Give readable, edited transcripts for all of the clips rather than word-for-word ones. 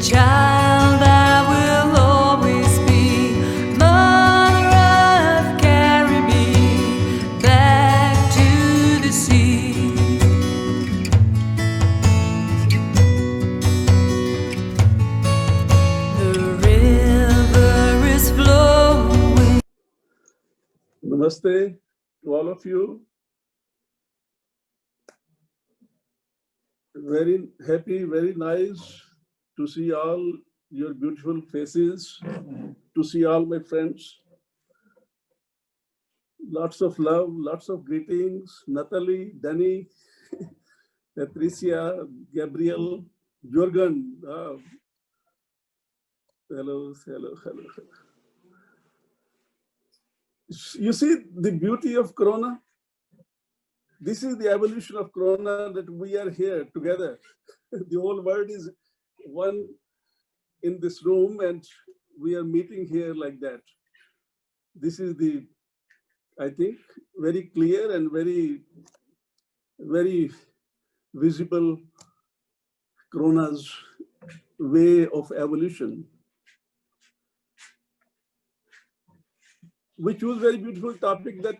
child I will always be. Mother Earth, carry me back to the sea. The river is flowing. Namaste to all of you. Very happy, very nice to see all your beautiful faces, to see all my friends. Lots of love, lots of greetings. Natalie, Danny, Patricia, Gabriel, Jürgen. Hello, hello, hello. You see the beauty of Corona? This is the evolution of Corona, that we are here together. The whole world is one in this room and we are meeting here like that. This is the, I think, very clear and very, very visible Corona's way of evolution. We choose very beautiful topic, that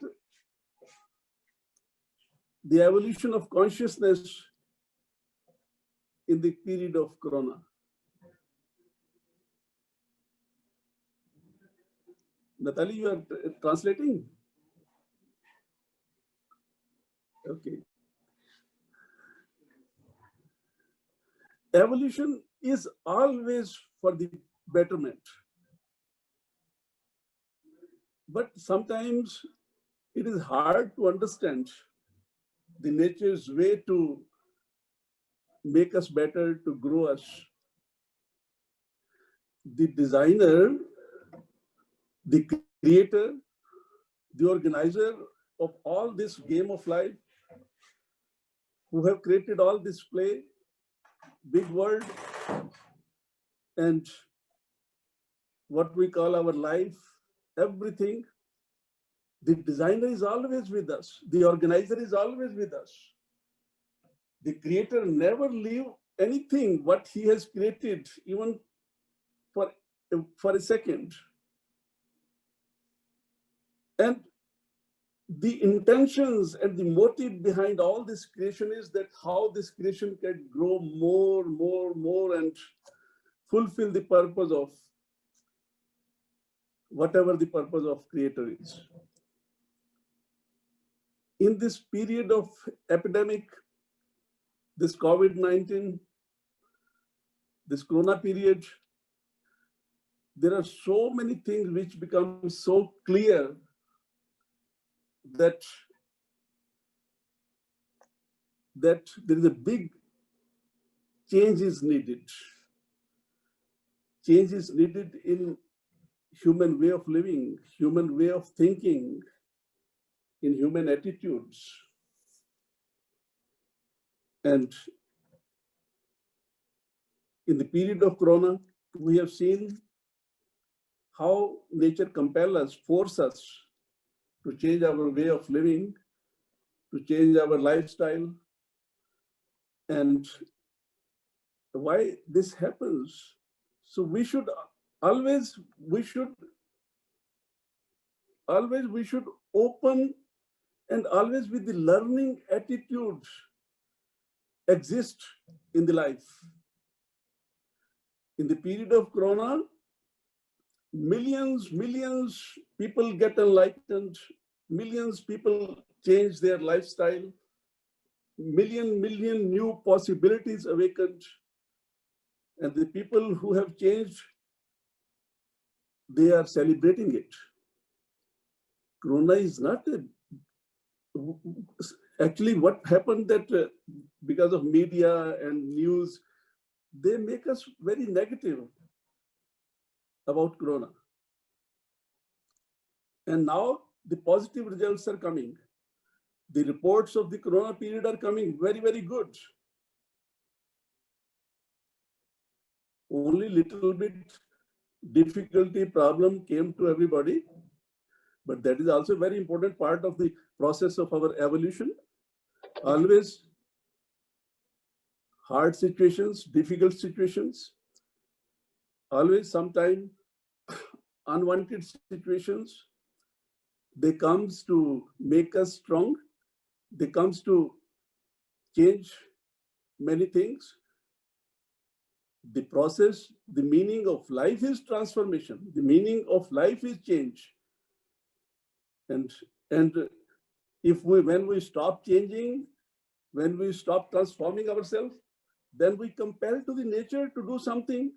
the evolution of consciousness in the period of Corona. Natalie, you are translating? Okay. Evolution is always for the betterment. But sometimes it is hard to understand the nature's way to make us better, to grow us. The designer, the creator, the organizer of all this game of life, who have created all this play, big world, and what we call our life, everything, the designer is always with us. The organizer is always with us. The creator never leave anything what he has created, even for a second. And the intentions and the motive behind all this creation is that how this creation can grow more, and fulfill the purpose of whatever the purpose of creator is. In this period of epidemic, this COVID-19, this Corona period, there are so many things which become so clear that there is a big change is needed. Change is needed in human way of living, human way of thinking, in human attitudes. And in the period of Corona, we have seen how nature compels us, force us to change our way of living, to change our lifestyle. And why this happens? So we should always open and always with the learning attitude exist in the life. In the period of Corona, millions people get enlightened, millions people change their lifestyle, million new possibilities awakened. And the people who have changed, they are celebrating it. Corona is not actually what happened, that because of media and news, they make us very negative about Corona. And now the positive results are coming. The reports of the Corona period are coming very, very good. Only little bit difficulty, problem came to everybody, but that is also a very important part of the process of our evolution. Always hard situations, difficult situations, always sometime unwanted situations, they comes to make us strong. They comes to change many things. The process, the meaning of life is transformation. The meaning of life is change. And if when we stop changing, when we stop transforming ourselves, then we compel to the nature to do something.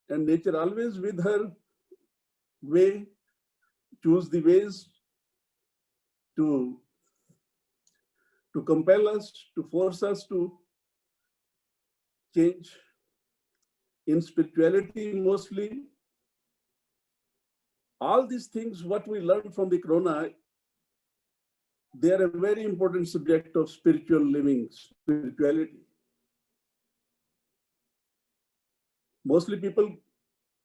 And nature always with her way, choose the ways to compel us, to force us to change. In spirituality, mostly, all these things, what we learned from the Corona, they are a very important subject of spiritual living, spirituality. Mostly people,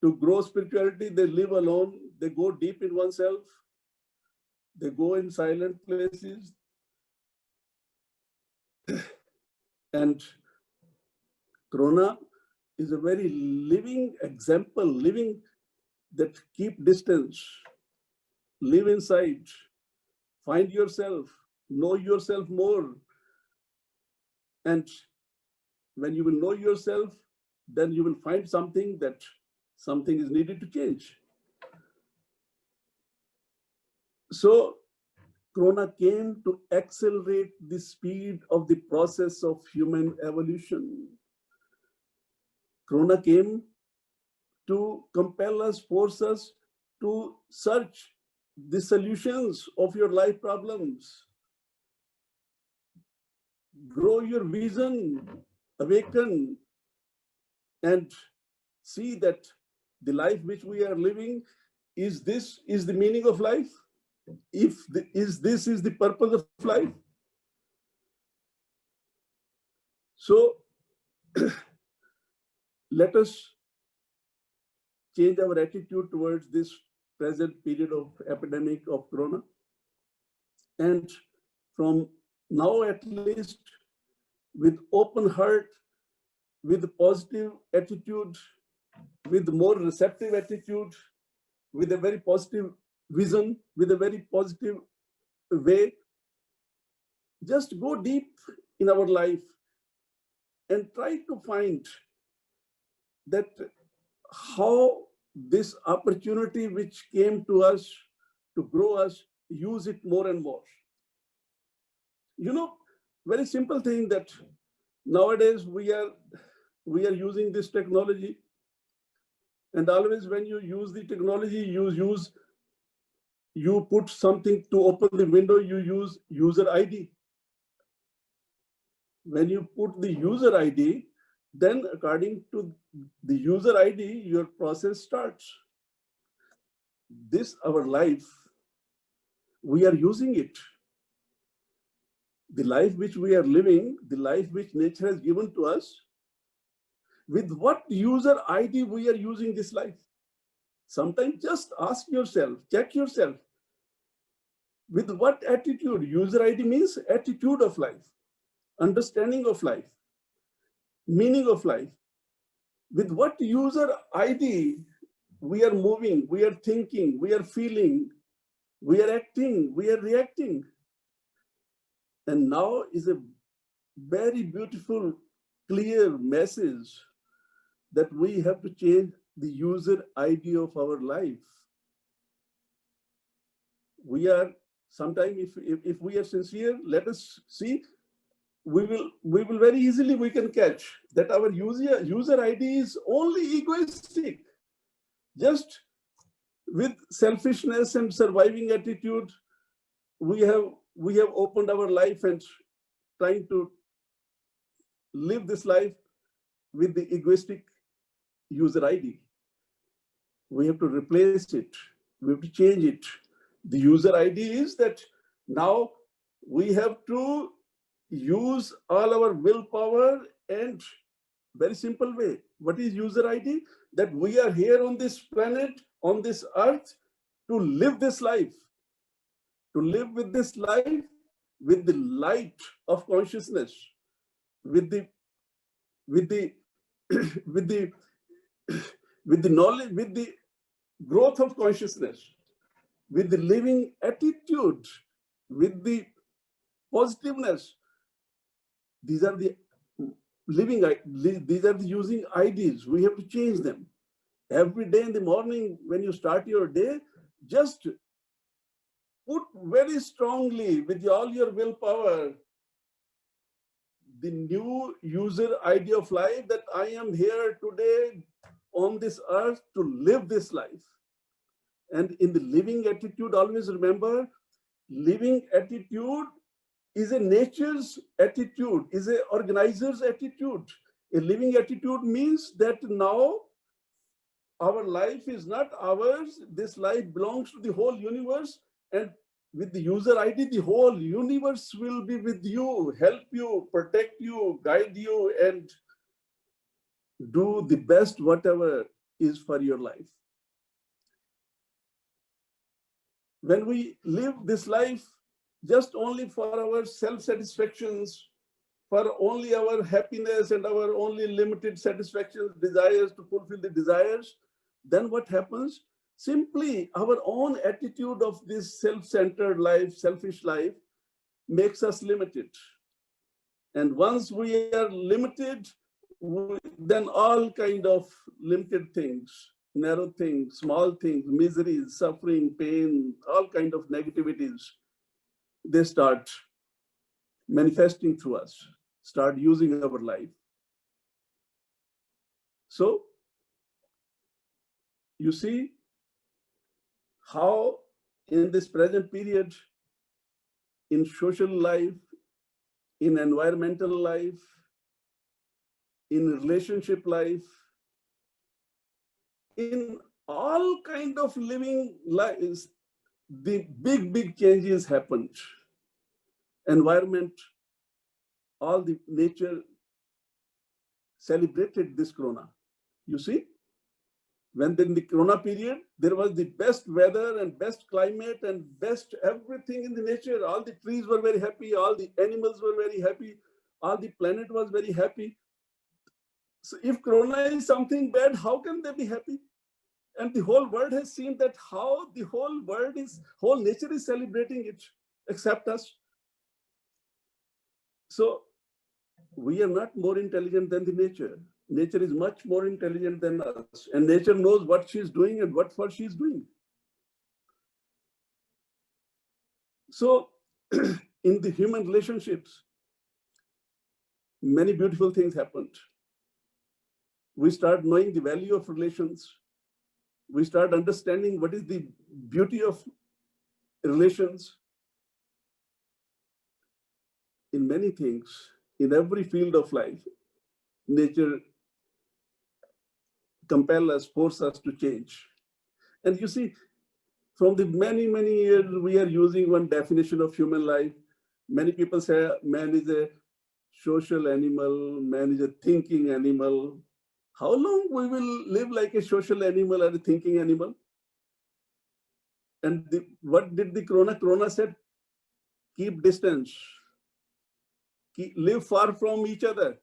to grow spirituality, they live alone, they go deep in oneself, they go in silent places. And Corona is a very living example, living that keep distance, live inside, find yourself, know yourself more. And when you will know yourself, then you will find something that something is needed to change. So Corona came to accelerate the speed of the process of human evolution. Corona came to compel us, force us to search the solutions of your life problems. Grow your vision, awaken, and see that the life which we are living, is this is the meaning of life? If this is the purpose of life? So let us change our attitude towards this present period of epidemic of Corona. And from now at least, with open heart, with positive attitude, with more receptive attitude, with a very positive vision, with a very positive way, just go deep in our life and try to find that how this opportunity which came to us to grow us, use it more and more. You know, very simple thing that nowadays we are using this technology, and always when you use the technology, you put something to open the window, you use user ID. When you put the user ID, then according to the user ID, your process starts. This, our life, we are using it. The life which we are living, the life which nature has given to us, with what user ID we are using this life? Sometimes just ask yourself, check yourself. With what attitude? User ID means attitude of life, understanding of life, meaning of life. With what user ID we are moving, we are thinking, we are feeling, we are acting, we are reacting. And now is a very beautiful, clear message that we have to change the user ID of our life. We are, sometimes if we are sincere, let us see, we will very easily, we can catch that our user ID is only egoistic. Just with selfishness and surviving attitude, we have opened our life and trying to live this life with the egoistic user ID. We have to replace it. We have to change it. The user ID is that now we have to use all our willpower, and very simple way. What is user ID? That we are here on this planet, on this earth, to live this life, to live with this life with the light of consciousness, with the with the with the knowledge, with the growth of consciousness, with the living attitude, with the positiveness, these are the these are the using ideas. We have to change them. Every day in the morning, when you start your day, just put very strongly with all your willpower the new user idea of life, that I am here today on this earth to live this life. And in the living attitude, always remember, living attitude is a nature's attitude, is an organizer's attitude. A living attitude means that now our life is not ours. This life belongs to the whole universe. And with the user ID, the whole universe will be with you, help you, protect you, guide you, and do the best whatever is for your life. When we live this life just only for our self-satisfactions, for only our happiness and our only limited satisfactions, desires to fulfill the desires, then what happens? Simply our own attitude of this self-centered life, selfish life, makes us limited. And once we are limited, then all kind of limited things, narrow things, small things, miseries, suffering, pain, all kind of negativities, they start manifesting through us, start using our life. So you see how in this present period, in social life, in environmental life, in relationship life, in all kind of living lives, the big changes happened. Environment, all the nature celebrated this corona. You see, when in the corona period, there was the best weather and best climate and best everything in the nature. All the trees were very happy, all the animals were very happy, all the planet was very happy. So if corona is something bad, how can they be happy? And the whole world has seen that how the whole world is, whole nature is celebrating it, except us. So we are not more intelligent than the nature. Nature is much more intelligent than us, and nature knows what she's doing and what for she's doing. So in the human relationships, many beautiful things happened. We start knowing the value of relations. We start understanding what is the beauty of relations. In many things, in every field of life, nature compels us, force us to change. And you see, from the many years, we are using one definition of human life. Many people say man is a social animal, man is a thinking animal. How long we will live like a social animal or a thinking animal? And what did the corona? Corona said, keep distance, live far from each other.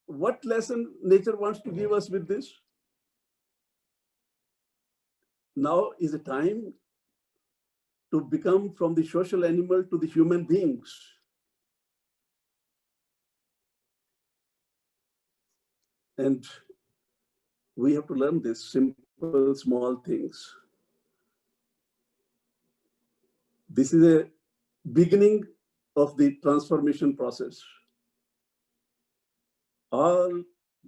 What lesson nature wants to give us with this? Now is a time to become from the social animal to the human beings. And we have to learn this simple, small things. This is a beginning of the transformation process. All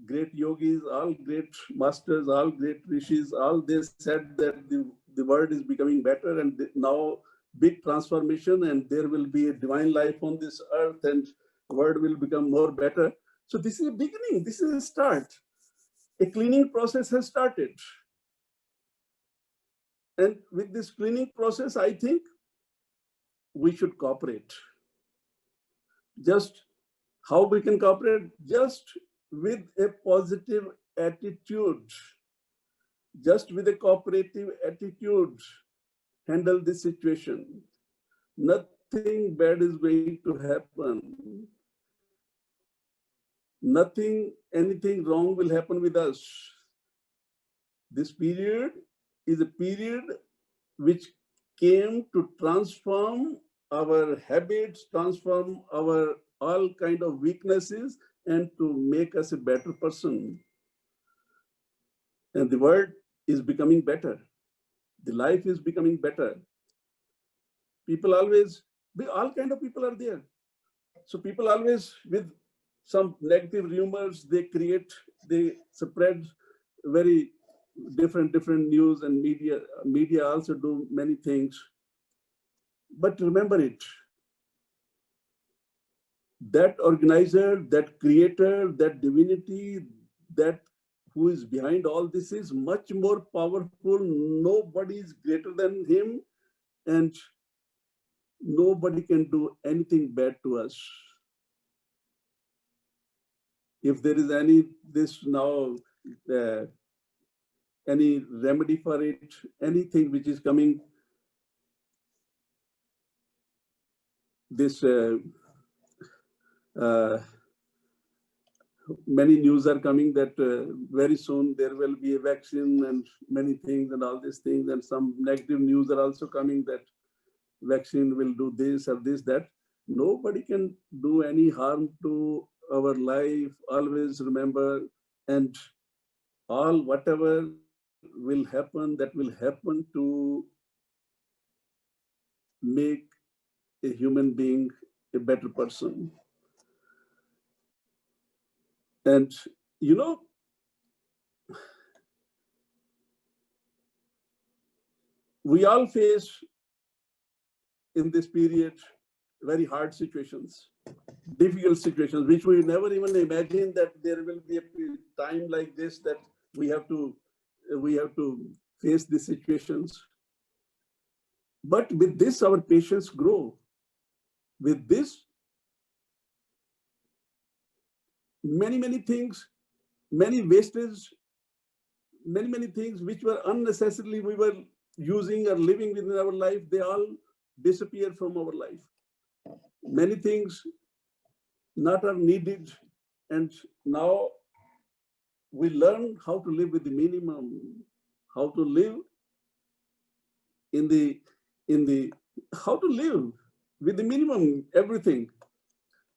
great yogis, all great masters, all great rishis, all they said that the world is becoming better, and now big transformation, and there will be a divine life on this earth, and the world will become more better. So this is a beginning, this is a start. A cleaning process has started. And with this cleaning process, I think we should cooperate. Just how we can cooperate? Just with a positive attitude, just with a cooperative attitude, handle this situation. Nothing bad is going to happen. anything wrong will happen with us. This period is a period which came to transform our habits, transform our all kind of weaknesses, and to make us a better person. And the world is becoming better. The life is becoming better. People always, all kind of people are there. So people always, with some negative rumors, they spread very different news, and media also do many things. But remember it, that organizer, that creator, that divinity, that who is behind all this is much more powerful. Nobody is greater than him, and nobody can do anything bad to us. If there is any remedy for it, anything which is coming, this many news are coming that very soon there will be a vaccine and many things and all these things, and some negative news are also coming that vaccine will do this or this, that. Nobody can do any harm to our life. Always remember, and all whatever will happen, that will happen to make a human being a better person. And you know, we all face in this period very hard situations, difficult situations, which we never even imagined that there will be a time like this, that we have to face these situations. But with this, our patience grow. With this, many things, many wastage, many things which were unnecessarily we were using or living within our life, they all disappear from our life. Many things not are needed, and now we learn how to live with the minimum, how to live how to live with the minimum, everything.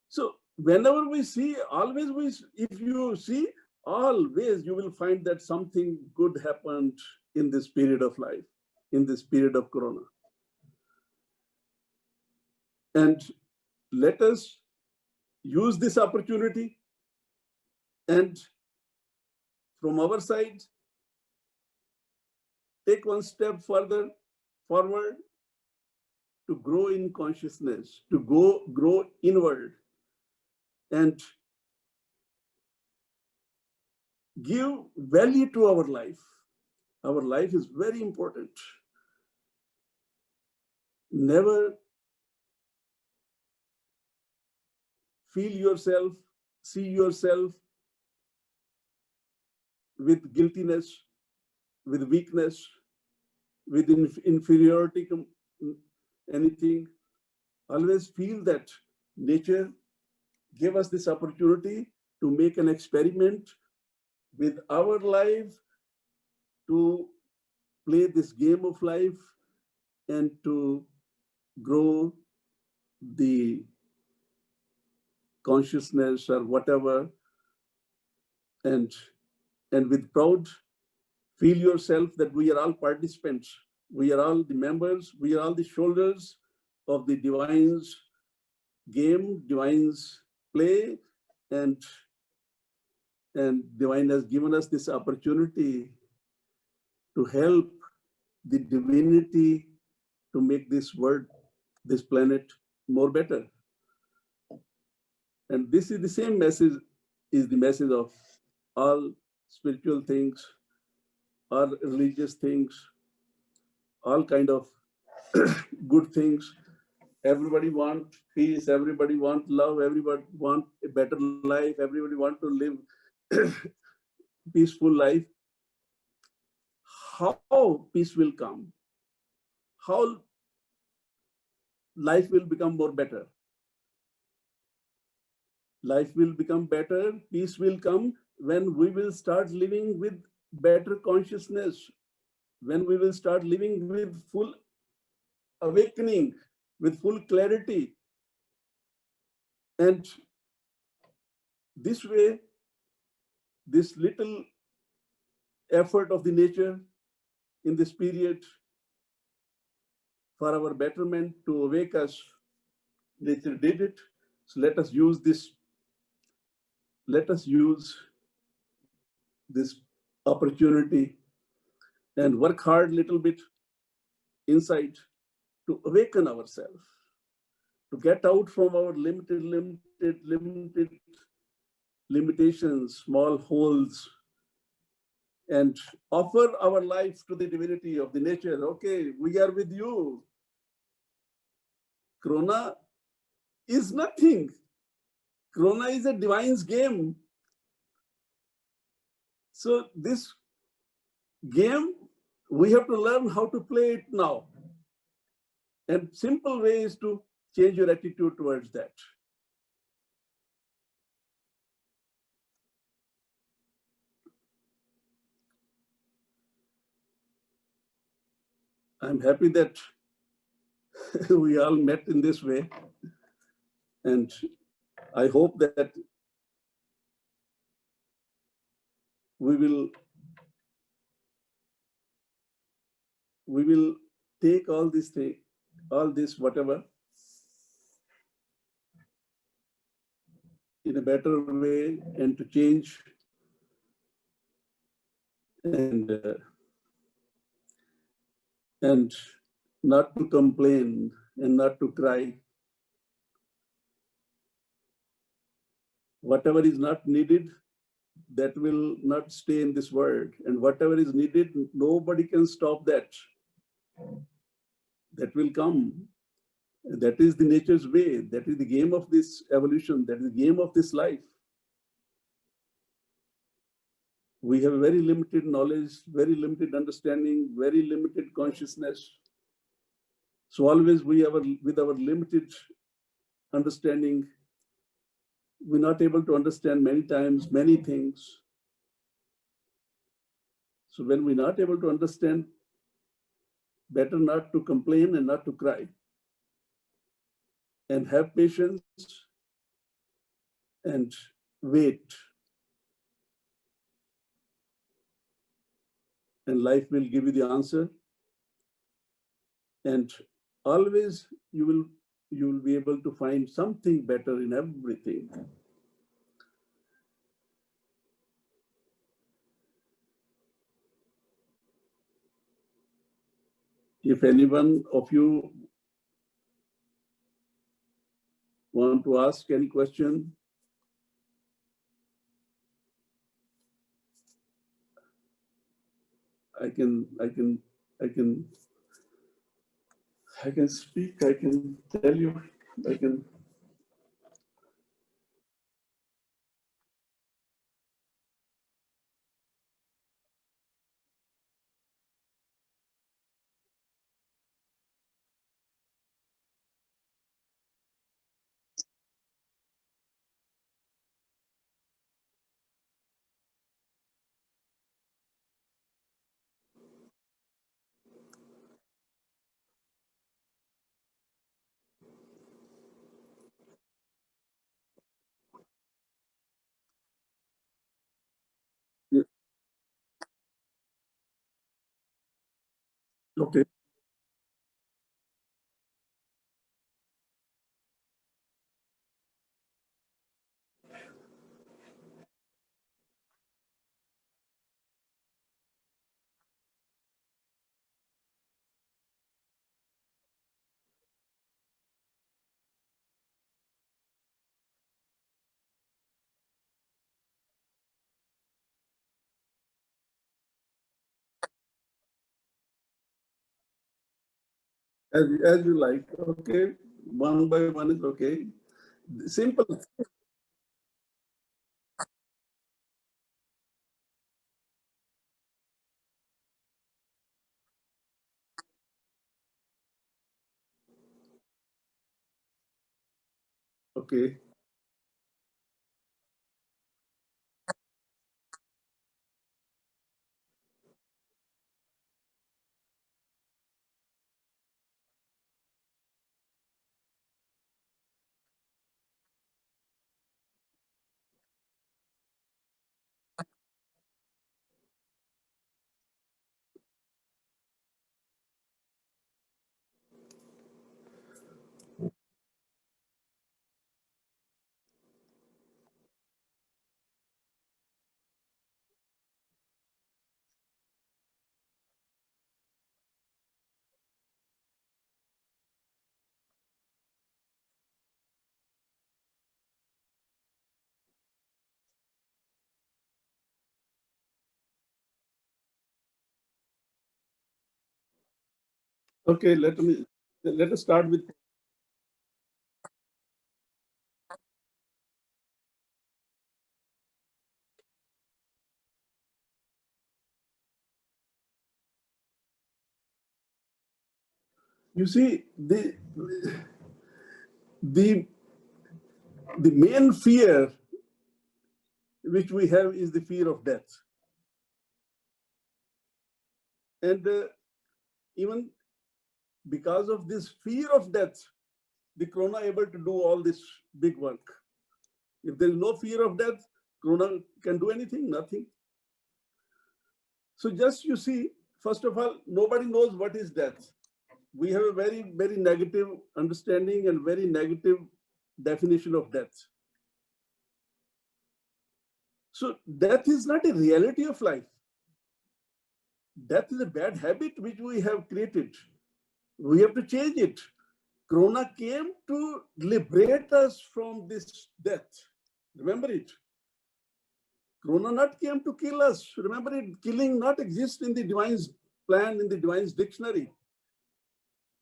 So whenever we see, if you see, always you will find that something good happened in this period of life, in this period of Corona. And let us use this opportunity, and from our side, take one step further forward to grow in consciousness, to grow inward, and give value to our life. Our life is very important. Never see yourself with guiltiness, with weakness, with inferiority, anything. Always feel that nature gave us this opportunity to make an experiment with our life, to play this game of life, and to grow the consciousness or whatever, and with proud, feel yourself that we are all participants, we are all the members, we are all the shoulders of the divine's game, divine's play, and divine has given us this opportunity to help the divinity to make this world, this planet more better. And this is the same message, is the message of all spiritual things, all religious things, all kind of good things. Everybody want peace, everybody want love, everybody want a better life, everybody want to live peaceful life. How peace will come? How life will become more better? Life will become better, peace will come when we will start living with better consciousness, when we will start living with full awakening, with full clarity. And this way, this little effort of the nature in this period for our betterment to awake us, nature did it. So let us use this, let us use this opportunity and work hard a little bit inside to awaken ourselves, to get out from our limited limitations, small holes, and offer our life to the divinity of the nature. Okay, we are with you. Corona is nothing. Corona is a divine's game. So this game, we have to learn how to play it now. And simple way is to change your attitude towards that. I'm happy that we all met in this way. And I hope that we will take all this thing, all this whatever, in a better way and to change and not to complain and not to cry. Whatever is not needed, that will not stay in this world. And whatever is needed, nobody can stop that. That will come. That is the nature's way. That is the game of this evolution. That is the game of this life. We have very limited knowledge, very limited understanding, very limited consciousness. So always with our limited understanding, we're not able to understand many times many things. So when we're not able to understand, better not to complain and not to cry. And have patience and wait. And life will give you the answer. And always you will be able to find something better in everything. If anyone of you want to ask any question, I can speak, I can tell you, I can. Yeah. Okay. As you like. Okay. One by one is okay. Simple. Okay. Okay, let us start with. You see, the the main fear which we have is the fear of death, and even because of this fear of death, the corona able to do all this big work. If there is no fear of death, corona can do anything, nothing. So just you see, first of all, nobody knows what is death. We have a very negative understanding and very negative definition of death. So death is not a reality of life. Death is a bad habit which we have created. We have to change it. Corona came to liberate us from this death. Remember it. Corona not came to kill us. Remember it, killing not exists in the divine's plan, in the divine's dictionary.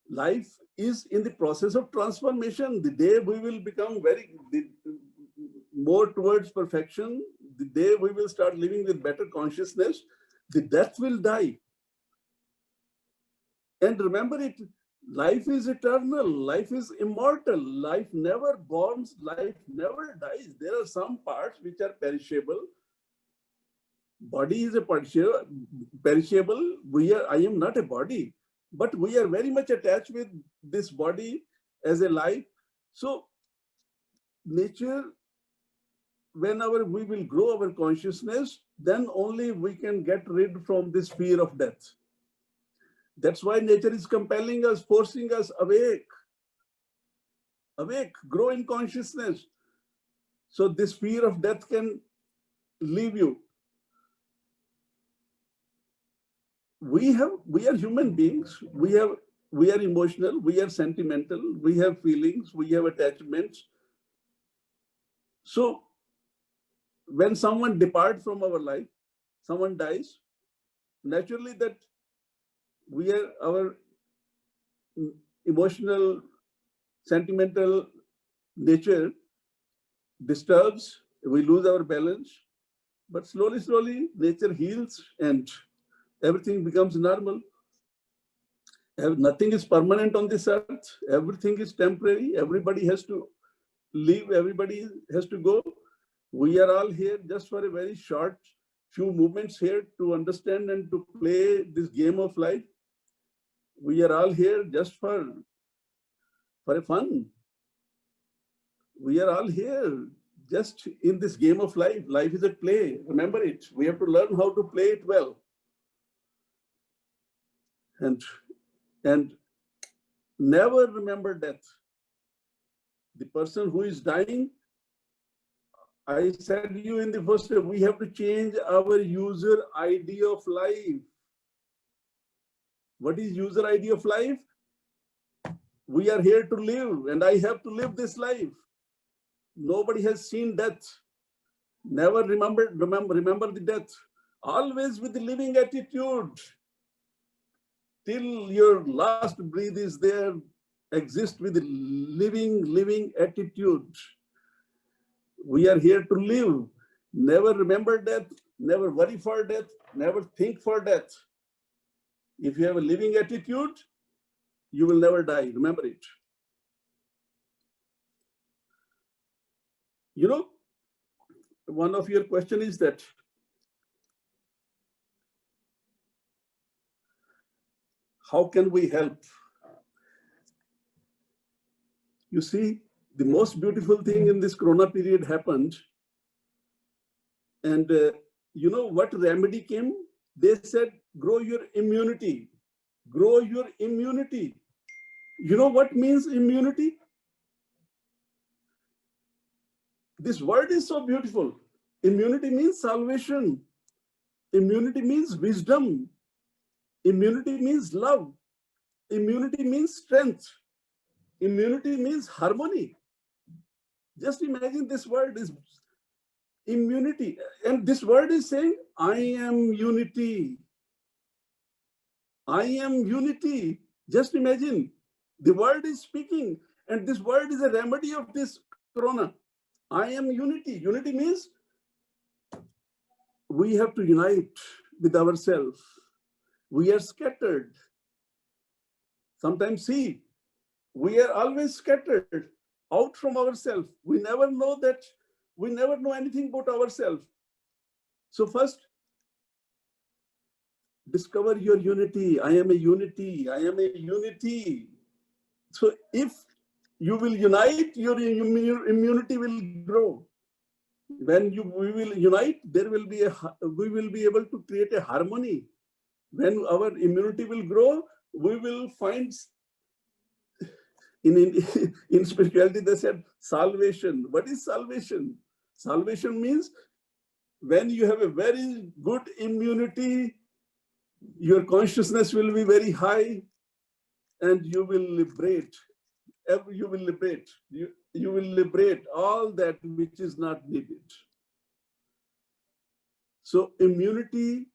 Life is in the process of transformation. The day we will become more towards perfection, the day we will start living with better consciousness, the death will die. And remember it, life is eternal, life is immortal, life never borns, life never dies. There are some parts which are perishable. Body is a perishable. I am not a body, but we are very much attached with this body as a life. So nature, whenever we will grow our consciousness, then only we can get rid from this fear of death. That's why nature is compelling us, forcing us, awake, grow in consciousness. So this fear of death can leave you. We are human beings. We are emotional. We are sentimental. We have feelings. We have attachments. So when someone departs from our life, someone dies, naturally that our emotional, sentimental nature disturbs, we lose our balance, but slowly nature heals and everything becomes normal. Nothing is permanent on this earth. Everything is temporary. Everybody has to leave. Everybody has to go. We are all here just for a very short few moments here to understand and to play this game of life. We are all here just for a fun. We are all here just in this game of life. Life is a play. Remember it. We have to learn how to play it well. And never remember death. The person who is dying, I said to you in the first step, we have to change our user ID of life. What is user ID of life? We are here to live, and I have to live this life. Nobody has seen death. Never remember the death. Always with the living attitude. Till your last breath is there, exist with the living attitude. We are here to live. Never remember death, never worry for death, never think for death. If you have a living attitude, you will never die. Remember it. You know, one of your question is that how can we help? You see, the most beautiful thing in this Corona period happened. And you know what remedy came? They said, grow your immunity. Grow your immunity. You know what means immunity? This word is so beautiful. Immunity means salvation. Immunity means wisdom. Immunity means love. Immunity means strength. Immunity means harmony. Just imagine this word is immunity. And this word is saying, I am unity. I am unity. Just imagine, the world is speaking, and this word is a remedy of this corona. I am unity. Unity means we have to unite with ourselves. We are scattered. Sometimes, see, we are always scattered out from ourselves. We never know anything about ourselves. So first, discover your unity. I am a unity. I am a unity. So if you will unite, your immunity will grow. When we will unite, we will be able to create a harmony. When our immunity will grow, we will find in spirituality they said salvation. What is salvation? Salvation means when you have a very good immunity, your consciousness will be very high, and you will liberate. You will liberate all that which is not needed. So immunity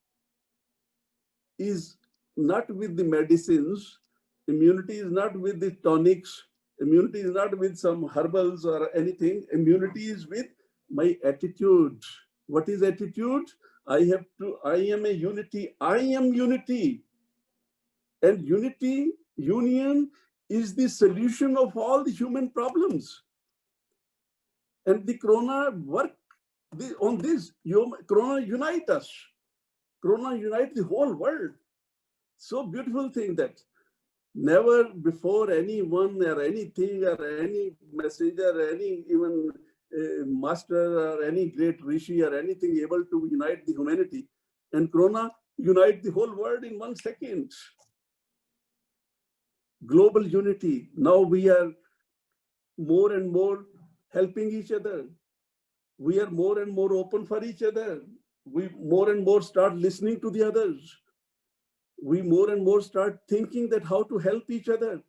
is not with the medicines. Immunity is not with the tonics. Immunity is not with some herbals or anything. Immunity is with my attitude. What is attitude? I am a unity. I am unity. And union is the solution of all the human problems. And the corona work on this. Corona unite us. Corona unite the whole world. So beautiful thing that never before anyone or anything or any messenger or any even master or any great rishi or anything able to unite the humanity. And corona unite the whole world in 1 second. Global unity. Now we are more and more helping each other. We are more and more open for each other. We more and more start listening to the others. We more and more start thinking that how to help each other.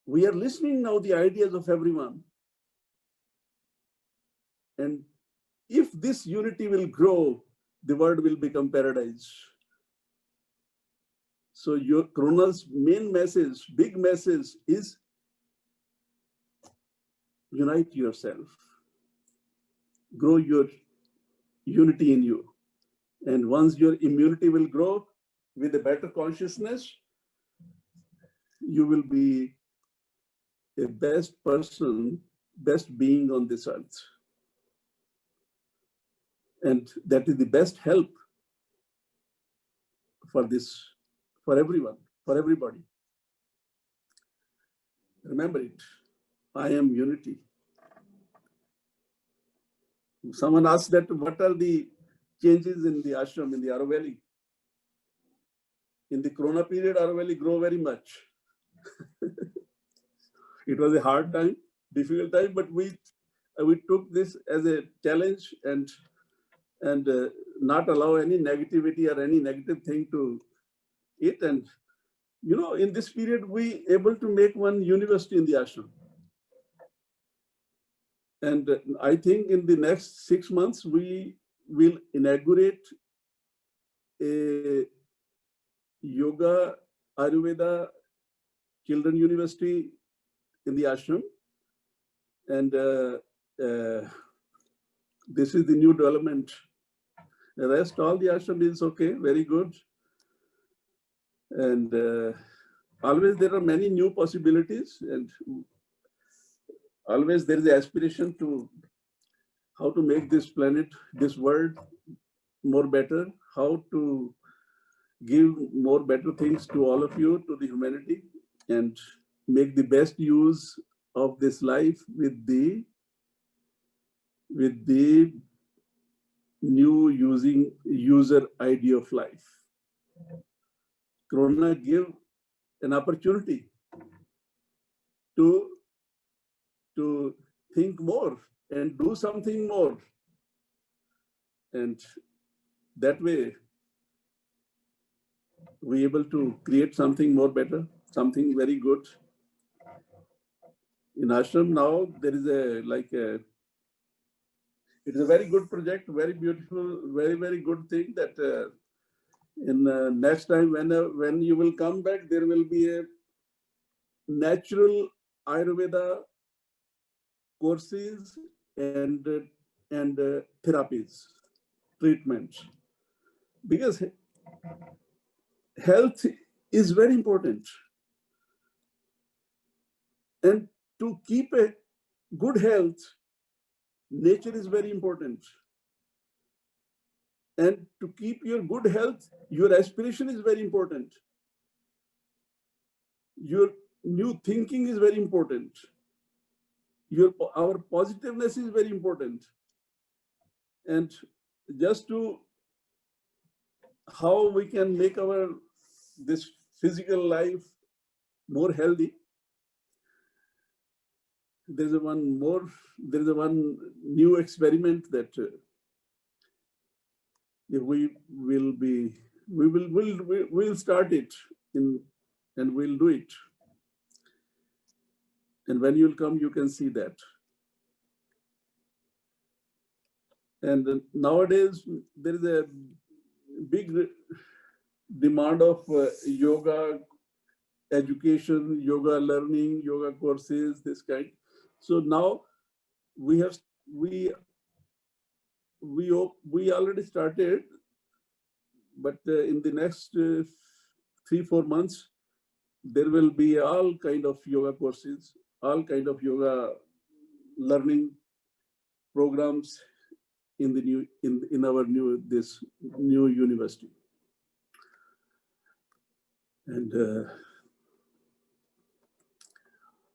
We are listening now the ideas of everyone. And if this unity will grow, the world will become paradise. So your Corona's main message, big message is unite yourself. Grow your unity in you. And once your immunity will grow with a better consciousness, you will be a best person, best being on this earth. And that is the best help for this, for everyone, for everybody. Remember it, I am unity. Someone asked that what are the changes in the ashram, in the Aravalli? In the Corona period, Aravalli grew very much. It was a hard time, difficult time, but we took this as a challenge and not allow any negativity or any negative thing to it. And you know, in this period, we able to make one university in the ashram. And I think in the next 6 months, we will inaugurate a Yoga Ayurveda Children University in the ashram. And this is the new development. The rest, all the ashram is okay, very good. And always there are many new possibilities, and always there is the aspiration to how to make this planet, this world more better, how to give more better things to all of you, to the humanity, and make the best use of this life with the new user idea of life. Corona give an opportunity to think more and do something more. And that way, we're able to create something more better, something very good. In ashram now, there is it is a very good project, very beautiful, very, very good thing that In next time when you will come back, there will be a natural Ayurveda courses and therapies, treatments, because health is very important, and to keep a good health, nature is very important, and to keep your good health, your aspiration is very important, your new thinking is very important, our positiveness is very important, and just to how we can make our this physical life more healthy. There's a one new experiment that we'll start it in, and we'll do it. And when you'll come, you can see that. And nowadays there is a big demand of yoga education, yoga learning, yoga courses, this kind. So now we already started, but in the next 3-4 months, there will be all kind of yoga courses, all kind of yoga learning programs in the in our this new university. And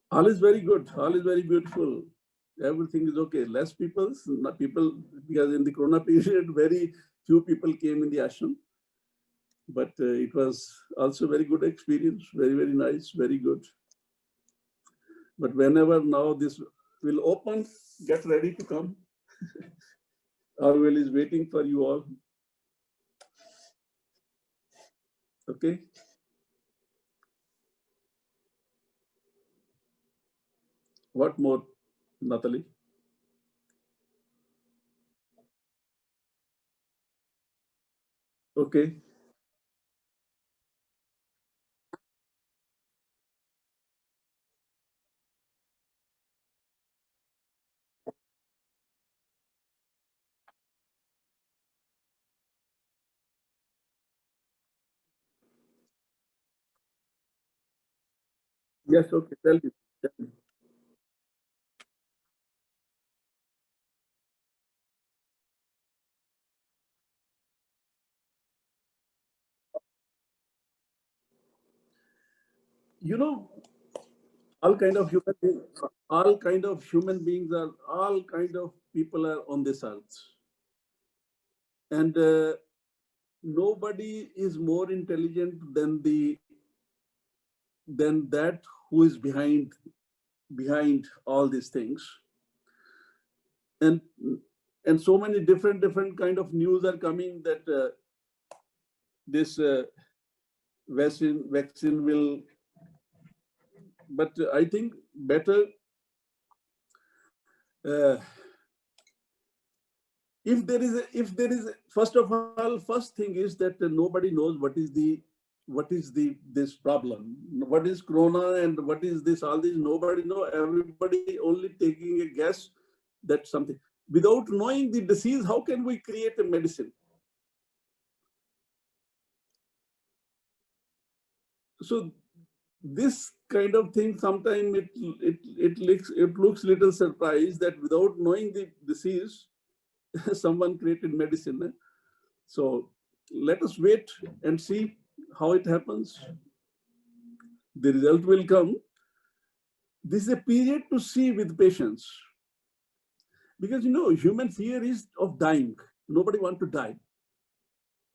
all is very good, all is very beautiful, everything is okay. Less people, because in the corona period very few people came in the ashram, but it was also very good experience, very nice, very good. But whenever now this will open, get ready to come. Orwell is waiting for you all. Okay. What more, Natalie? Okay. Yes, okay. Tell me. Tell me. You know, all kind of human beings, all kind of human beings are, all kind of people are on this earth, and nobody is more intelligent than that who is behind all these things. And so many different kind of news are coming that this vaccine will, but I think better if there is first of all, first thing is that nobody knows what is this problem, what is corona and what is this, all this, nobody know, everybody only taking a guess that something. Without knowing the disease, how can we create a medicine? So this kind of thing, sometimes it looks little surprised that without knowing the disease, someone created medicine. So let us wait and see how it happens. The result will come. This is a period to see with patience, because human fear is of dying. Nobody wants to die,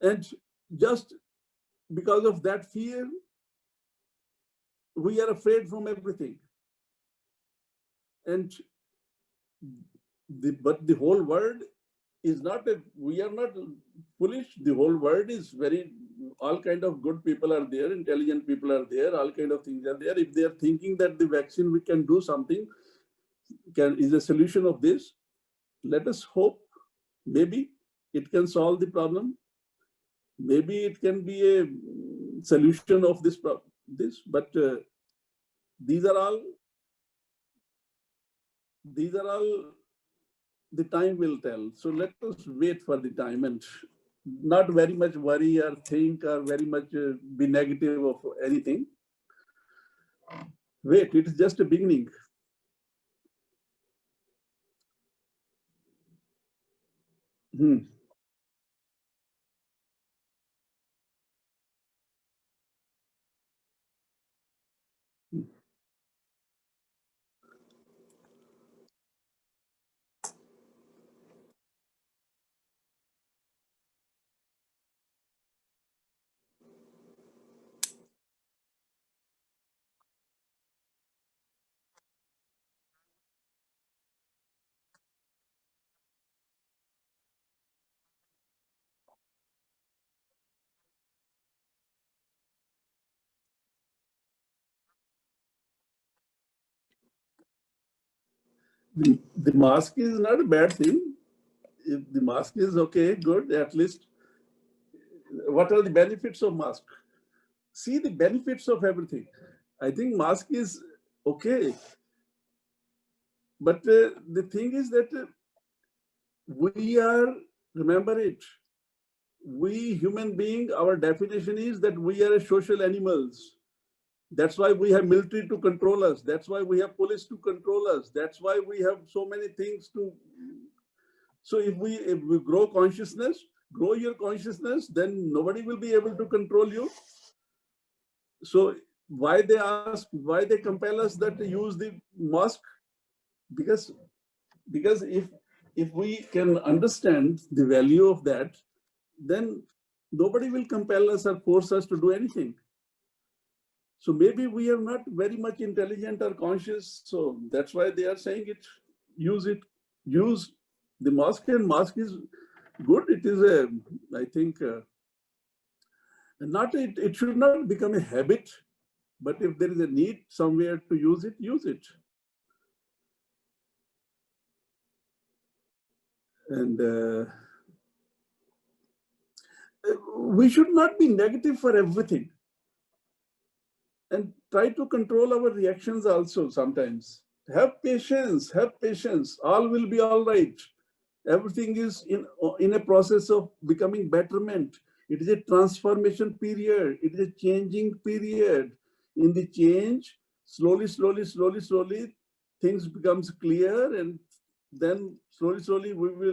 and just because of that fear, we are afraid from everything. And but the whole world is not we are not foolish. The whole world is all kind of good people are there, intelligent people are there, all kind of things are there. If they are thinking that the vaccine we can do something, is a solution of this, let us hope maybe it can solve the problem. maybe it can be a solution of this but these are all the time will tell. So let us wait for the time and not very much worry or think or very much be negative of anything. Wait, it is just a beginning. Hmm. The mask is not a bad thing. If the mask is okay, good, at least what are the benefits of mask? See the benefits of everything. I think mask is okay. But the thing is that we are, remember it, we human being, our definition is that we are social animals. That's why we have military to control us. That's why we have police to control us. That's why we have so many things to. So if we grow consciousness, grow your consciousness, then nobody will be able to control you. So why they ask, why they compel us that to use the mask? Because if we can understand the value of that, then nobody will compel us or force us to do anything. So maybe we are not very much intelligent or conscious. So that's why they are saying it, use the mask, and mask is good. It is a, I think, it should not become a habit, but if there is a need somewhere to use it, use it. And we should not be negative for everything, and try to control our reactions also sometimes. Have patience, all will be all right. Everything is in a process of becoming betterment. It is a transformation period, it is a changing period. In the change, slowly things becomes clear, and then slowly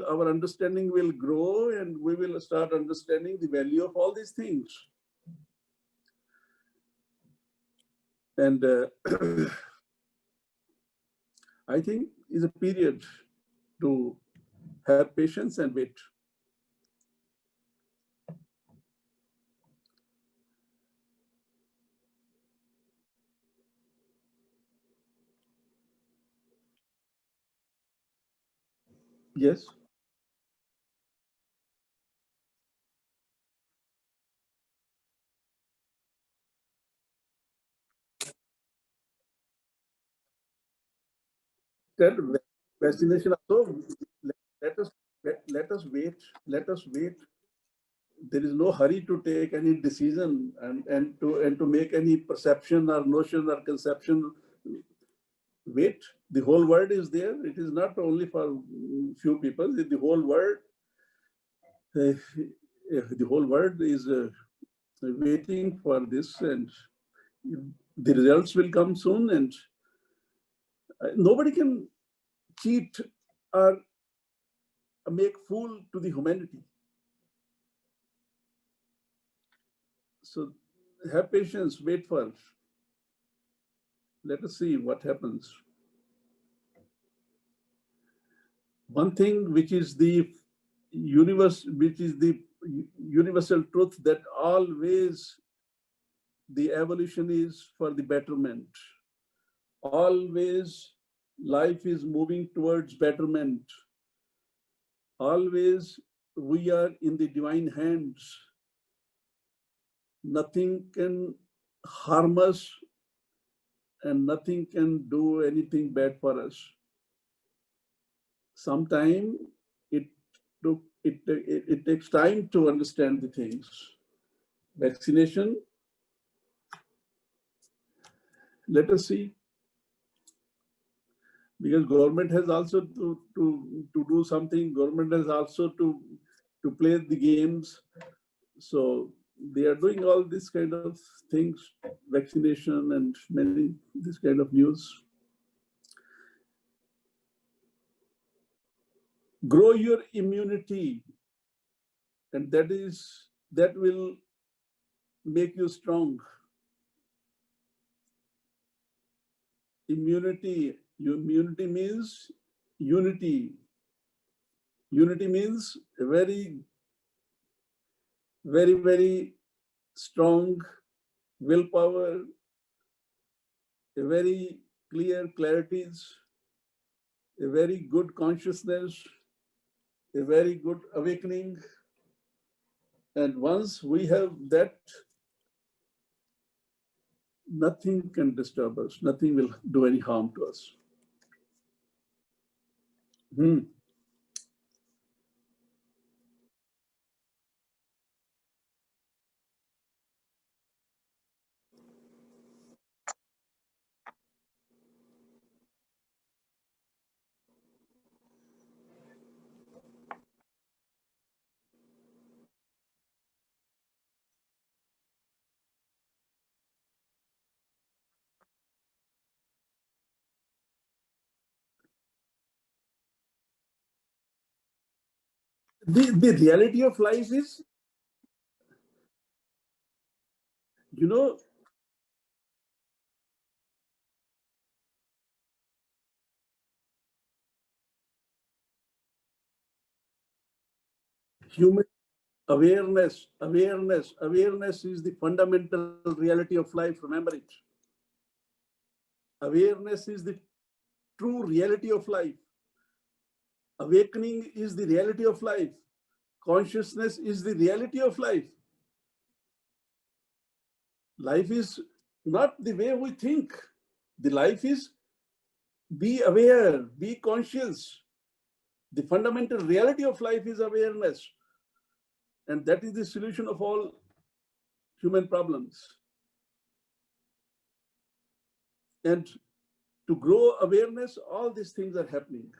our understanding will grow, and we will start understanding the value of all these things. And I think is a period to have patience and wait. Yes. That vaccination also, let us let us wait. Let us wait. There is no hurry to take any decision and to make any perception or notion or conception. Wait. The whole world is there. It is not only for few people. The whole world. The whole world is waiting for this, and the results will come soon. And nobody can cheat or make fool to the humanity. So have patience, wait for. Let us see what happens. One thing which is the universal truth, that always the evolution is for the betterment. Always life is moving towards betterment. Always we are in the divine hands. Nothing can harm us, and nothing can do anything bad for us. Sometimes it takes time to understand the things. Vaccination, let us see, because government has also to do something. Government has also to play the games. So they are doing all this kind of things, vaccination and many this kind of news. Grow your immunity, and that will make you strong. Immunity means unity. Unity means a very, very, very strong willpower, a very clear clarities, a very good consciousness, a very good awakening. And once we have that, nothing can disturb us. Nothing will do any harm to us. The reality of life is, you know, human awareness is the fundamental reality of life. Remember it. Awareness is the true reality of life. Awakening is the reality of life. Consciousness is the reality of life. Life is not the way we think. The life is be aware, be conscious. The fundamental reality of life is awareness. And that is the solution of all human problems. And to grow awareness, all these things are happening.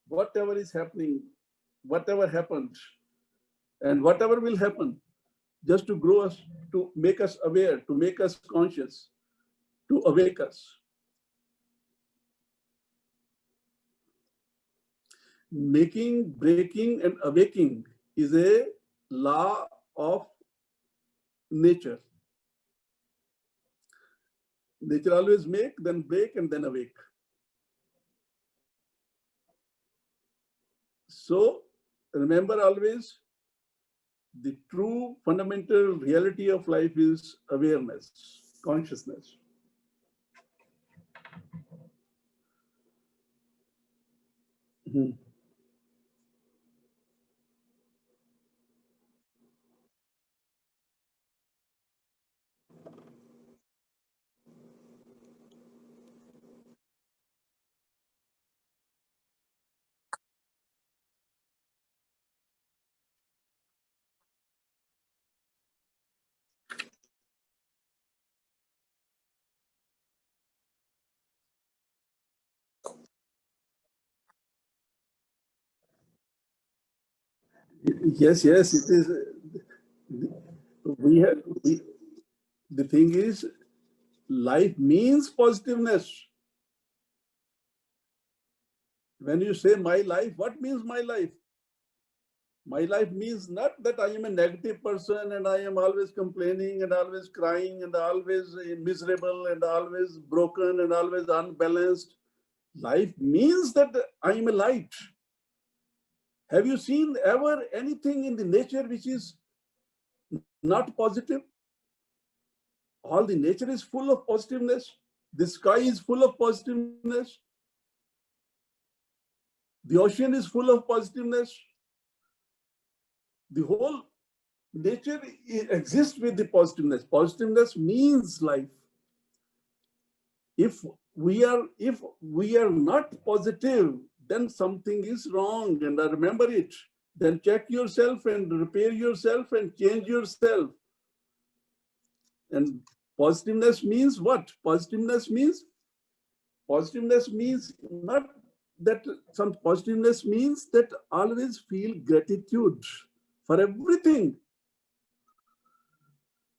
Whatever is happening, whatever happened, and whatever will happen, just to grow us, to make us aware, to make us conscious, to awake us. Making, breaking, and awaking is a law of nature. Nature always make, then break, and then awake. So remember always, the true fundamental reality of life is awareness, consciousness. Yes, it is. The thing is, life means positiveness. When you say my life, what means my life? My life means not that I am a negative person and I am always complaining and always crying and always miserable and always broken and always unbalanced. Life means that I am a light. Have you seen ever anything in the nature which is not positive? All the nature is full of positiveness. The sky is full of positiveness. The ocean is full of positiveness. The whole nature exists with the positiveness. Positiveness means life. If we are not positive, then something is wrong, and remember it. Then check yourself and repair yourself and change yourself. And positiveness means what? Positiveness means not that some positiveness means that always feel gratitude for everything.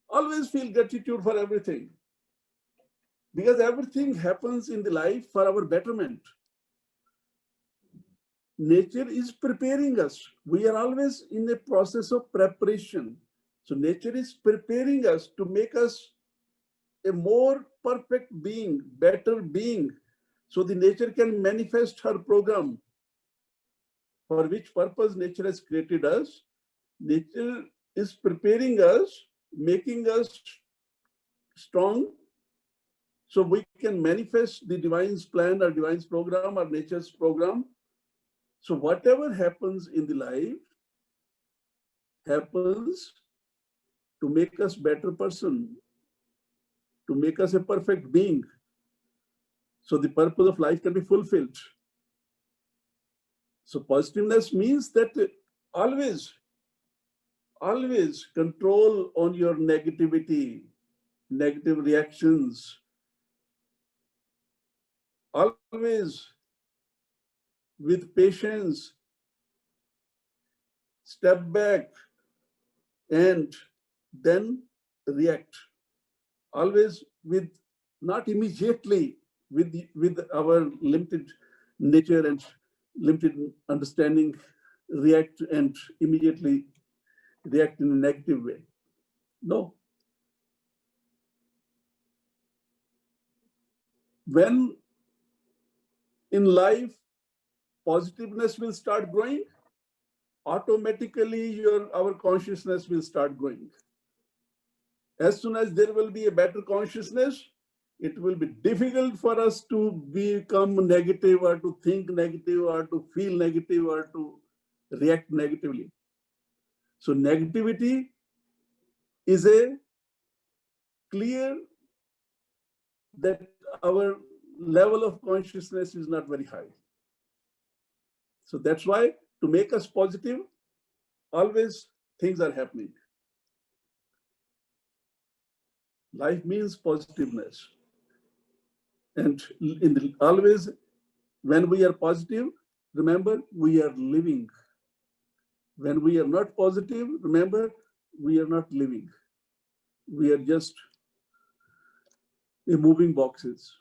Always feel gratitude for everything. Because everything happens in the life for our betterment. Nature is preparing us. We are always in a process of preparation. So nature is preparing us to make us a more perfect being, better being. So the nature can manifest her program. For which purpose nature has created us. Nature is preparing us, making us strong, so we can manifest the divine's plan or divine's program or nature's program. So whatever happens in the life happens to make us better person, to make us a perfect being. So the purpose of life can be fulfilled. So positiveness means that always control on your negativity, negative reactions. Always with patience, step back and then react. Always with, not immediately with our limited nature and limited understanding, react and immediately react in a negative way. No. When in life positiveness will start growing, automatically our consciousness will start growing. As soon as there will be a better consciousness, it will be difficult for us to become negative or to think negative or to feel negative or to react negatively. So negativity is a clear that our level of consciousness is not very high. So that's why to make us positive, always things are happening. Life means positiveness. And always when we are positive, remember we are living. When we are not positive, remember we are not living. We are just moving boxes.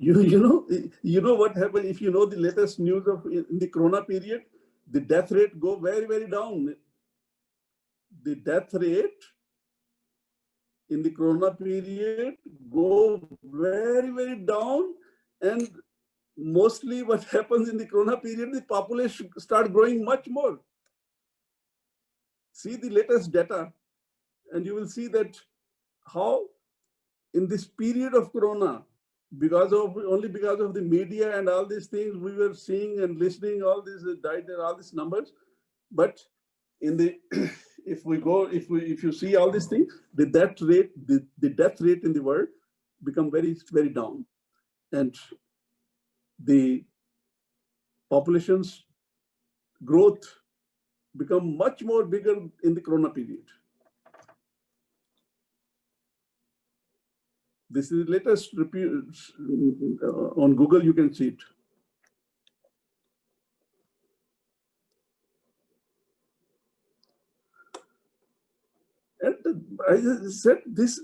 You know what happened if you know the latest news of in the Corona period, the death rate go very, very down. The death rate in the Corona period go very, very down, and mostly what happens in the Corona period, the population start growing much more. See the latest data, and you will see that how in this period of Corona, because of the media and all these things, we were seeing and listening all these died and all these numbers. But in the if you see all these things, the death rate in the world become very, very down, and the population's growth become much more bigger in the Corona period. This is the latest on Google, you can see it. And I said this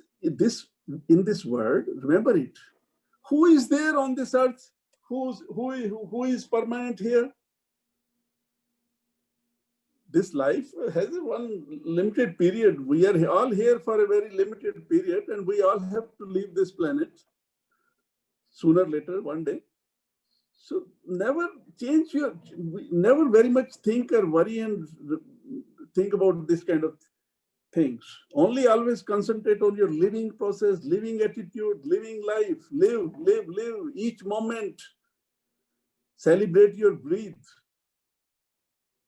in this world, remember it. Who is there on this earth? Who is permanent here? This life has one limited period. We are all here for a very limited period, and we all have to leave this planet sooner or later, one day. So never change your, never very much think or worry and think about this kind of things. Only always concentrate on your living process, living attitude, living life. Live, live, live each moment. Celebrate your breath.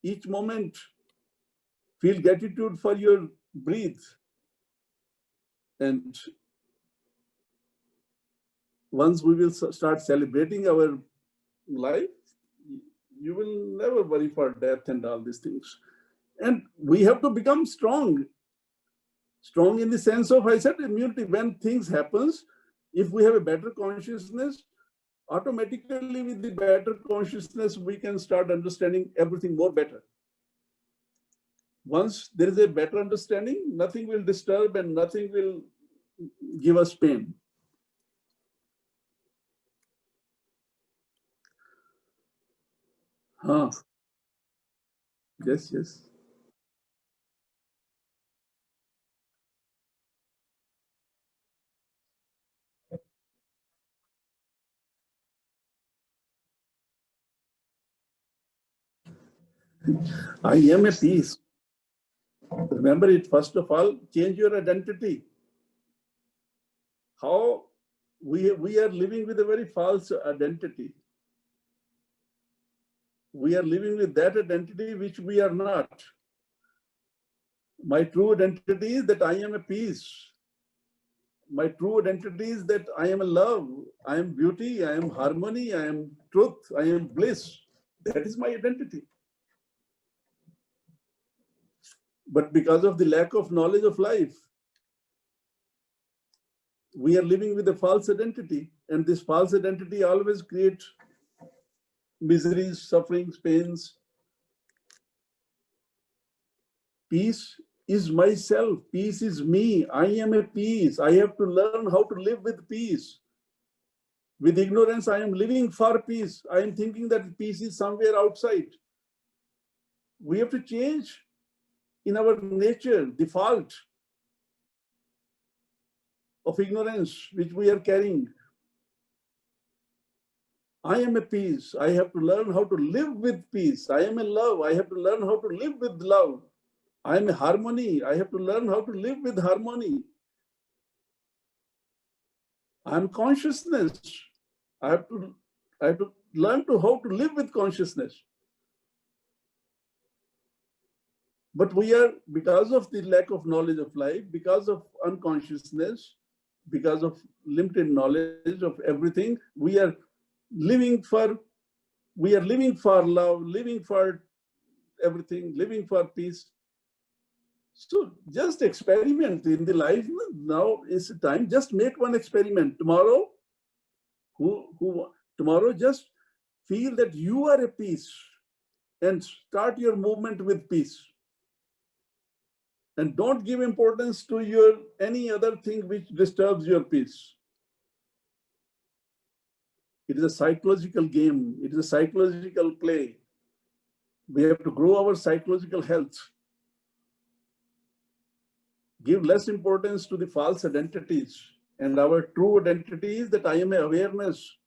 Each moment, feel gratitude for your breath. And once we will start celebrating our life, you will never worry for death and all these things. And we have to become strong. Strong in the sense of, I said, immunity. When things happens, if we have a better consciousness, automatically with the better consciousness, we can start understanding everything more better. Once there is a better understanding, nothing will disturb and nothing will give us pain. Huh. Yes, yes. I am a peace. Remember it, first of all, change your identity. How we are living with a very false identity. We are living with that identity which we are not. My true identity is that I am a peace. My true identity is that I am a love, I am beauty, I am harmony, I am truth, I am bliss. That is my identity. But because of the lack of knowledge of life, we are living with a false identity, and this false identity always creates miseries, sufferings, pains. Peace is myself. Peace is me. I am a peace. I have to learn how to live with peace. With ignorance, I am living for peace. I am thinking that peace is somewhere outside. We have to change in our nature the fault of ignorance which we are carrying. I am a peace. I have to learn how to live with peace. I am a love. I have to learn how to live with love. I am a harmony. I have to learn how to live with harmony. I am consciousness. I have to learn how to live with consciousness. But we are, because of the lack of knowledge of life, because of unconsciousness, because of limited knowledge of everything, we are living for love, living for everything, living for peace. So just experiment in the life. Now is the time. Just make one experiment. Tomorrow, tomorrow, just feel that you are a peace and start your movement with peace. And don't give importance to any other thing which disturbs your peace. It is a psychological game. It is a psychological play. We have to grow our psychological health. Give less importance to the false identities. And our true identity is that I am awareness.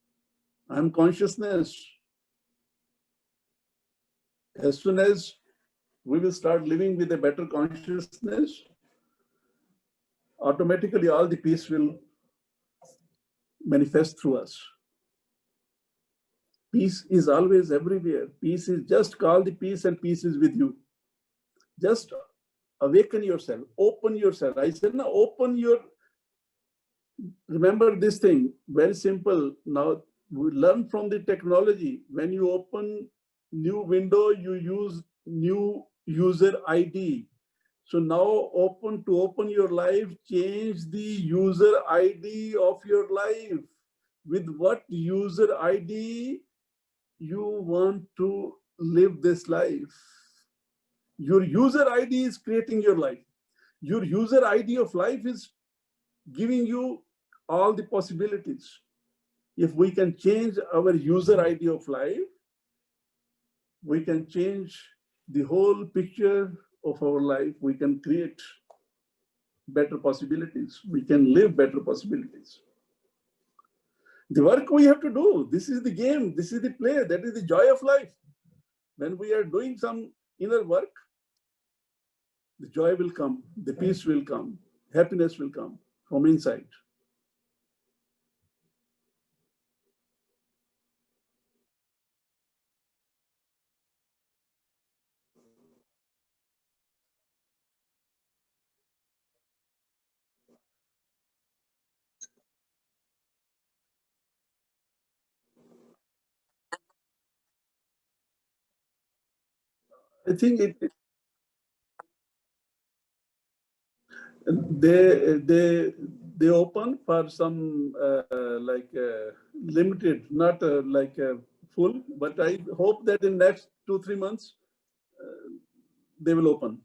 I am consciousness. As soon as we will start living with a better consciousness, automatically all the peace will manifest through us. Peace is always everywhere. Peace is just call the peace and peace is with you. Just awaken yourself, open yourself. I said, now open your, remember this thing, very simple. Now we learn from the technology. When you open new window, you use new user ID. So now to open your life, change the user ID of your life. With what user ID you want to live this life? Your user ID is creating your life. Your user ID of life is giving you all the possibilities. If we can change our user ID of life, we can change the whole picture of our life. We can create better possibilities. We can live better possibilities. The work we have to do. This is the game. This is the play. That is the joy of life. When we are doing some inner work, the joy will come, the peace will come, happiness will come from inside. I think they they open for some limited, not full, but I hope that in next 2-3 months they will open.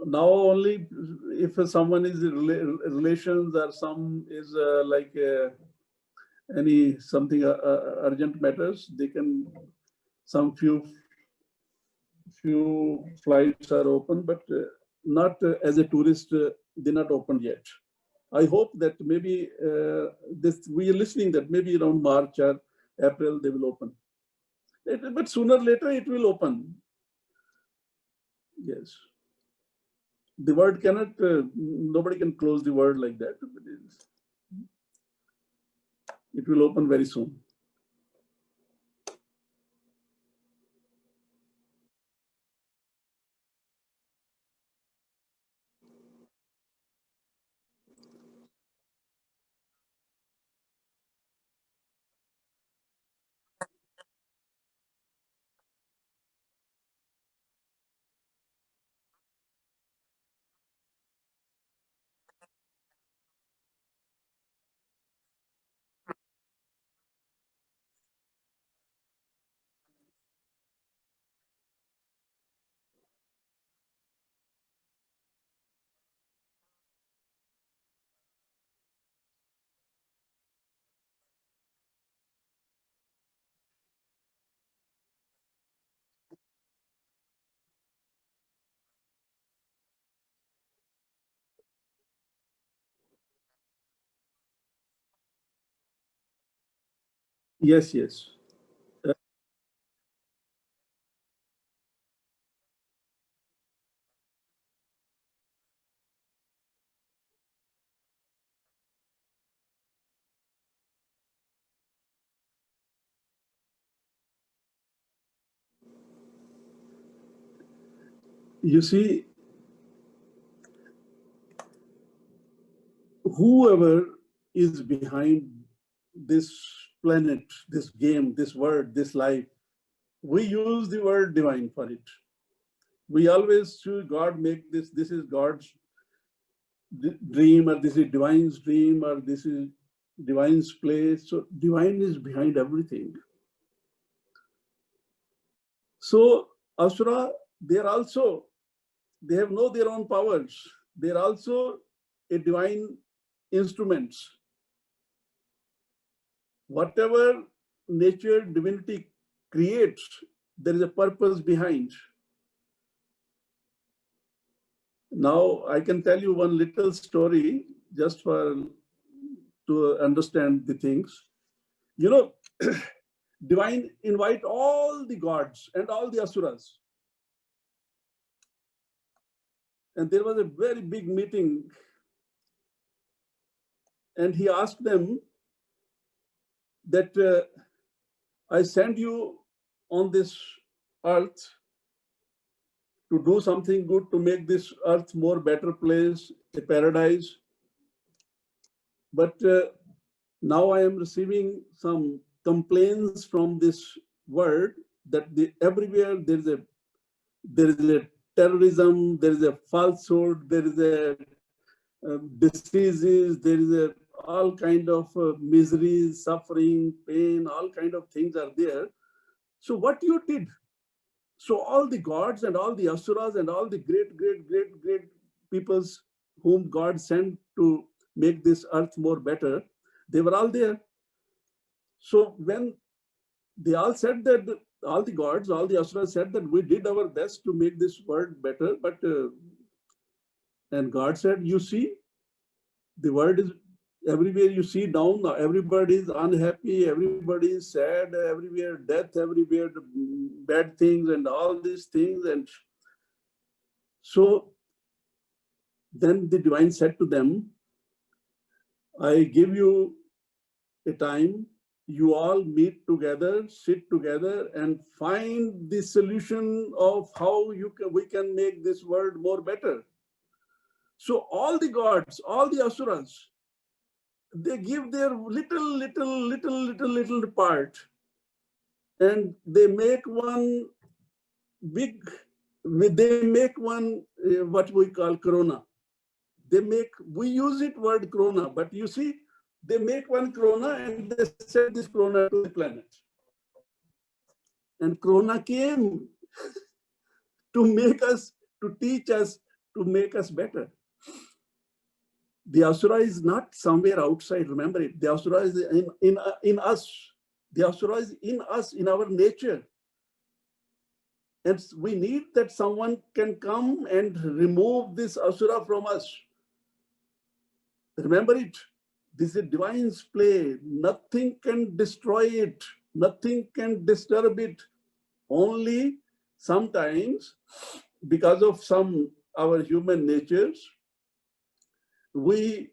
Now only if someone is relations or some is any something urgent matters, they can, some few flights are open, but not as a tourist, they're not open yet. I hope that maybe we are listening that maybe around March or April they will open. But sooner or later it will open. Yes. The world cannot, nobody can close the world like that. It will open very soon. Yes, yes. You see, whoever is behind this planet, this game, this word, this life, we use the word divine for it. We always choose God make this is God's dream, or this is divine's dream, or this is divine's place. So divine is behind everything. So Asura, they have know their own powers. They're also a divine instruments. Whatever nature, divinity creates, there is a purpose behind. Now I can tell you one little story just to understand the things. You know, divine invite all the gods and all the asuras. And there was a very big meeting. And he asked them that I send you on this earth to do something good, to make this earth more better place, a paradise. But now I am receiving some complaints from this world that everywhere there is a terrorism, there is a falsehood, there is a diseases, there is all kind of miseries, suffering, pain, all kind of things are there. So what you did? So all the gods and all the asuras and all the great peoples whom God sent to make this earth more better, they were all there. So when they all said that, all the gods, all the asuras said that we did our best to make this world better, but and God said, you see, the world Everywhere you see down, everybody is unhappy, everybody is sad, everywhere death, everywhere bad things and all these things. And so then the divine said to them, I give you a time, you all meet together, sit together and find the solution of how we can make this world more better. So all the gods, all the asuras, they give their little part, and they make one big, they make one what we call corona. We use it word corona, but you see, they make one corona and they send this corona to the planet. And corona came to make us, to teach us, to make us better. The asura is not somewhere outside, remember it. The asura is in us. The asura is in us, in our nature. And we need that someone can come and remove this asura from us. Remember it. This is a divine play. Nothing can destroy it. Nothing can disturb it. Only sometimes, because of our human natures, we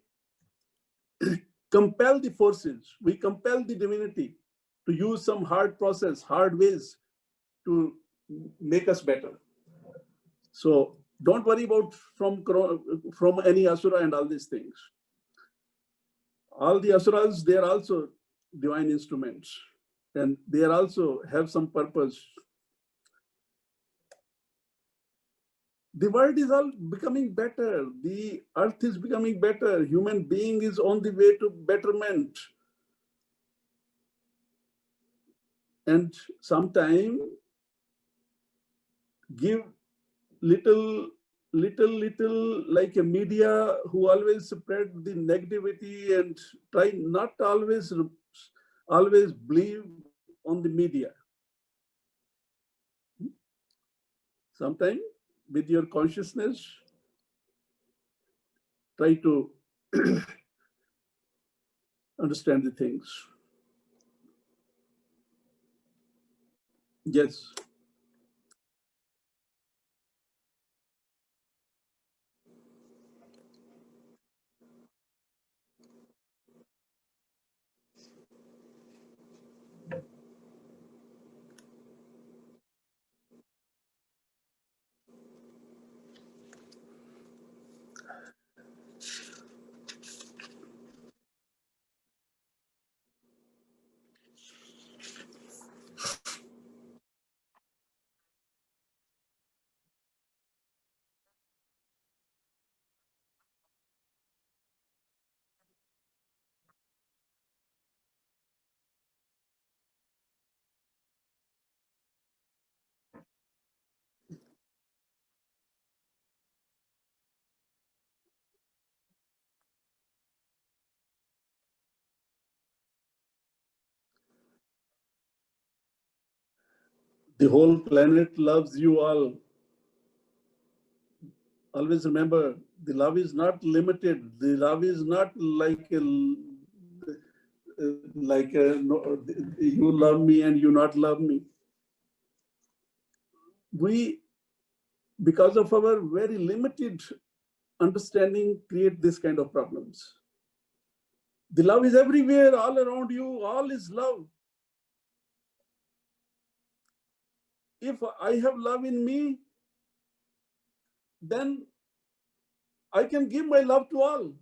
compel the forces, we compel the divinity to use some hard process, hard ways to make us better. So don't worry about from any asura and all these things. All the asuras, they are also divine instruments, and they are also have some purpose. The world is all becoming better. The earth is becoming better. Human being is on the way to betterment. And sometime give little, like a media who always spread the negativity and try not always believe on the media. Sometimes with your consciousness, try to understand the things. Yes. The whole planet loves you all. Always remember, the love is not limited. The love is not like no, you love me and you not love me. We, because of our very limited understanding, create this kind of problems. The love is everywhere, all around you, all is love. If I have love in me, then I can give my love to all.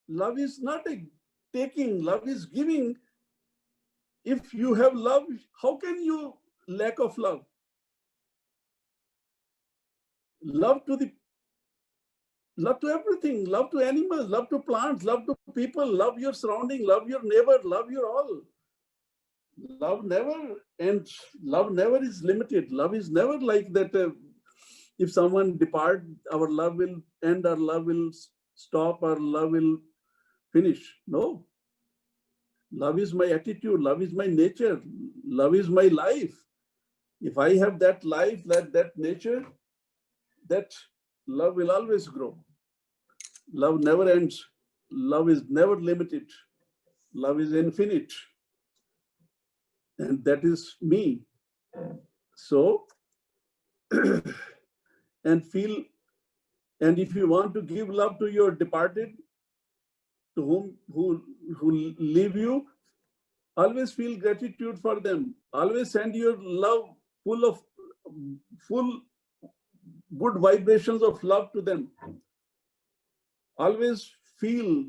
Love is not a taking, love is giving. If you have love, how can you lack of love? Love to everything, love to animals, love to plants, love to people, love your surrounding, love your neighbor, love your all. Love never ends. Love never is limited. Love is never like that. If someone depart, our love will end, our love will stop, our love will finish. No. Love is my attitude. Love is my nature. Love is my life. If I have that life, that nature, that love will always grow. Love never ends. Love is never limited. Love is infinite. And that is me. So, and feel, and if you want to give love to your departed, to who leave you, always feel gratitude for them. Always send your love full good vibrations of love to them. Always feel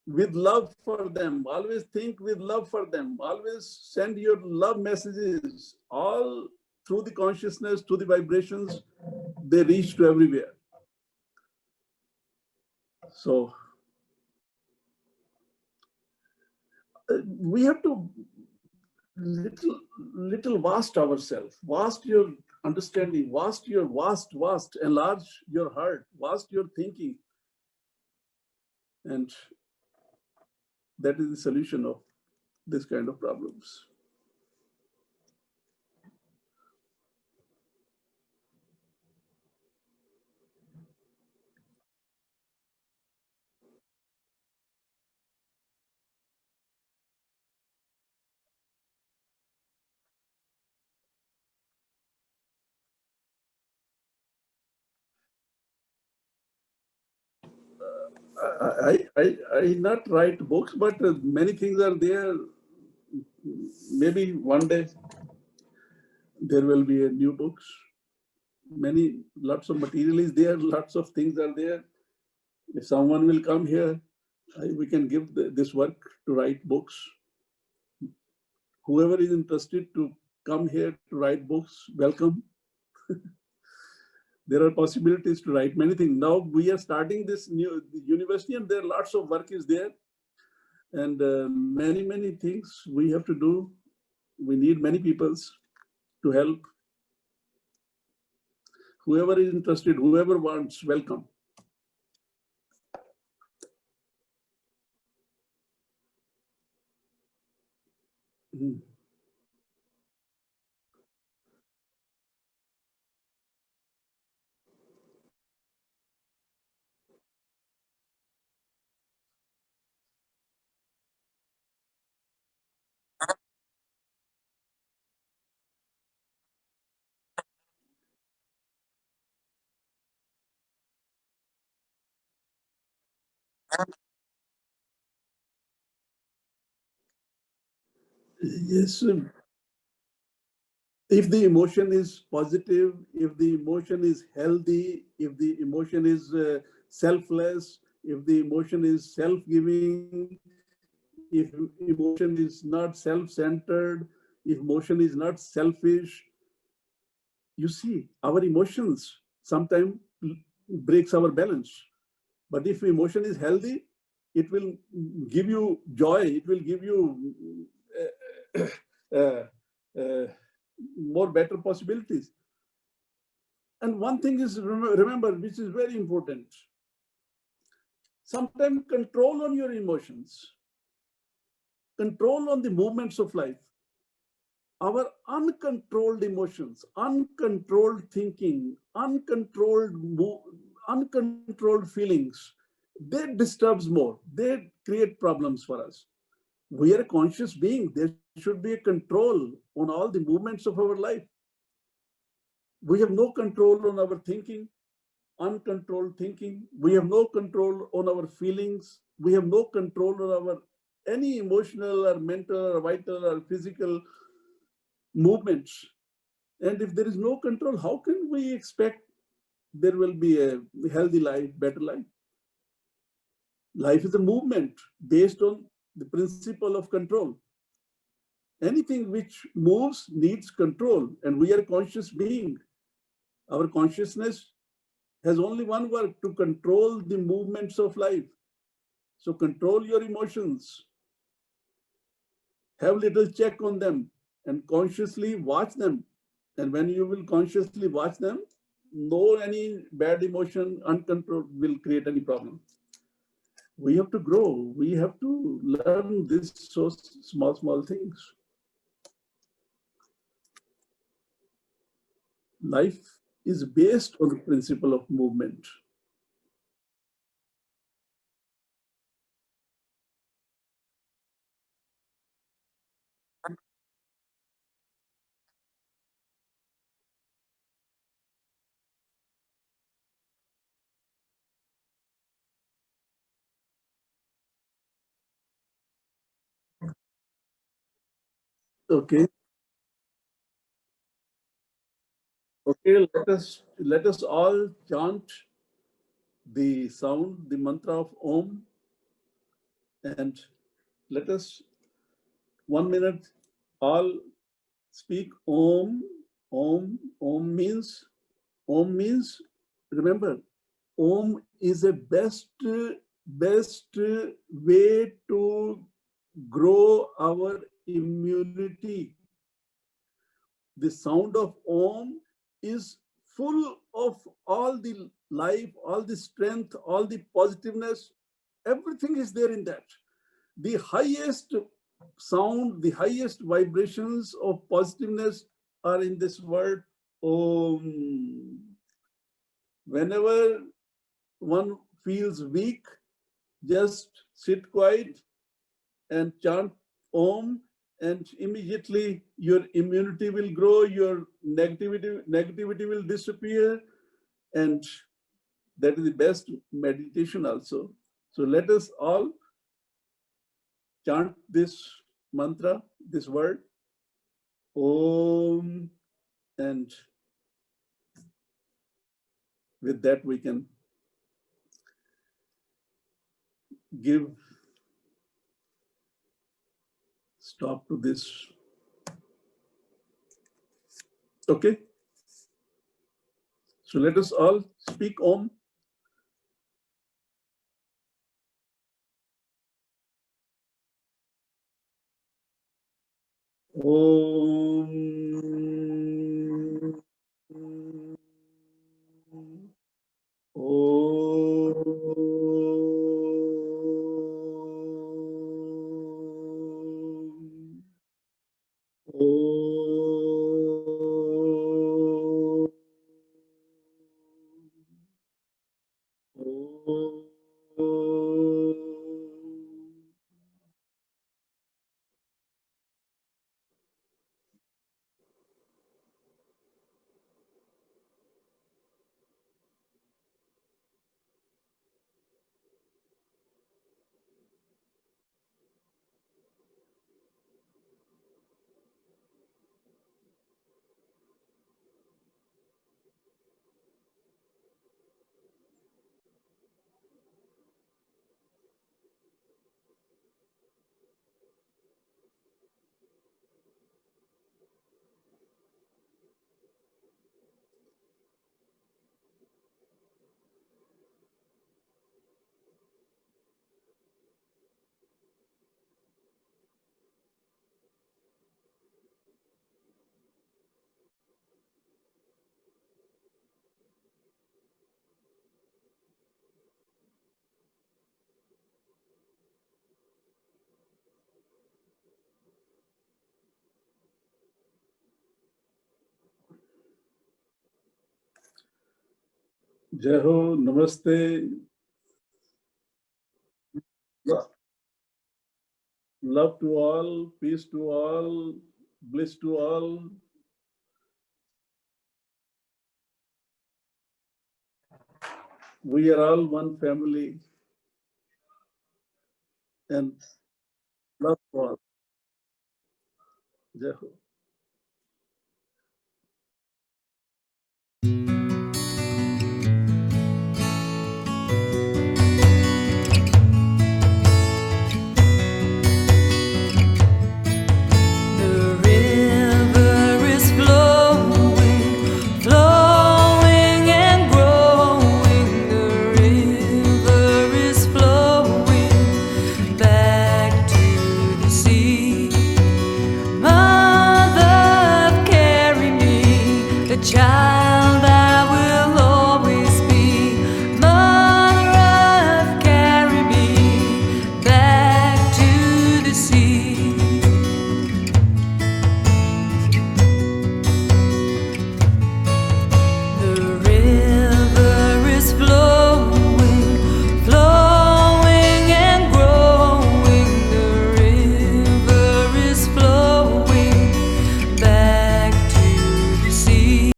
with love for them. Always think with love for them. Always send your love messages all through the consciousness, to the vibrations, they reach to everywhere. So we have to little vast ourselves, vast your understanding, vast, enlarge your heart, vast your thinking. And that is the solution of this kind of problems. I not write books, but many things are there. Maybe one day there will be a new books. Lots of material is there, lots of things are there. If someone will come here, we can give this work to write books. Whoever is interested to come here to write books, welcome. There are possibilities to write many things. Now we are starting this new university and there are lots of work is there. And many things we have to do. We need many people to help. Whoever is interested, whoever wants, welcome. Yes, if the emotion is positive, if the emotion is healthy, if the emotion is selfless, if the emotion is self-giving, if emotion is not self-centered, if emotion is not selfish, you see, our emotions sometimes breaks our balance. But if emotion is healthy, it will give you joy. It will give you more better possibilities. And one thing is, remember, which is very important. Sometimes control on your emotions, control on the movements of life. Our uncontrolled emotions, uncontrolled thinking, uncontrolled feelings, they disturbs more. They create problems for us. We are a conscious being. There should be a control on all the movements of our life. We have no control on our thinking, uncontrolled thinking. We have no control on our feelings. We have no control on our any emotional or mental or vital or physical movements. And if there is no control, how can we expect there will be a healthy life, better life? Life is a movement based on the principle of control. Anything which moves needs control, and we are a conscious being. Our consciousness has only one work: to control the movements of life. So control your emotions, have little check on them, and consciously watch them. And when you will consciously watch them, no any bad emotion, uncontrolled, will create any problem. We have to grow. We have to learn this so small things. Life is based on the principle of movement. Okay. Okay. Let us all chant the sound, the mantra of Om, and let us 1 minute all speak Om. Om. Om means, remember, Om is a best way to grow our immunity. The sound of Om is full of all the life, all the strength, all the positiveness. Everything is there in that. The highest sound, the highest vibrations of positiveness are in this word Om. Whenever one feels weak, just sit quiet and chant Om, and immediately your immunity will grow, your negativity will disappear, and that is the best meditation also. So let us all chant this mantra, this word, Om, and with that we can give stop to this. Okay. So let us all speak Om. Om. Om. Jai Ho, Namaste. Love to all, peace to all, bliss to all. We are all one family, and love to all. Jai Ho. The river is flowing, flowing and growing. The river is flowing back to the sea. Mother, carry me, the child.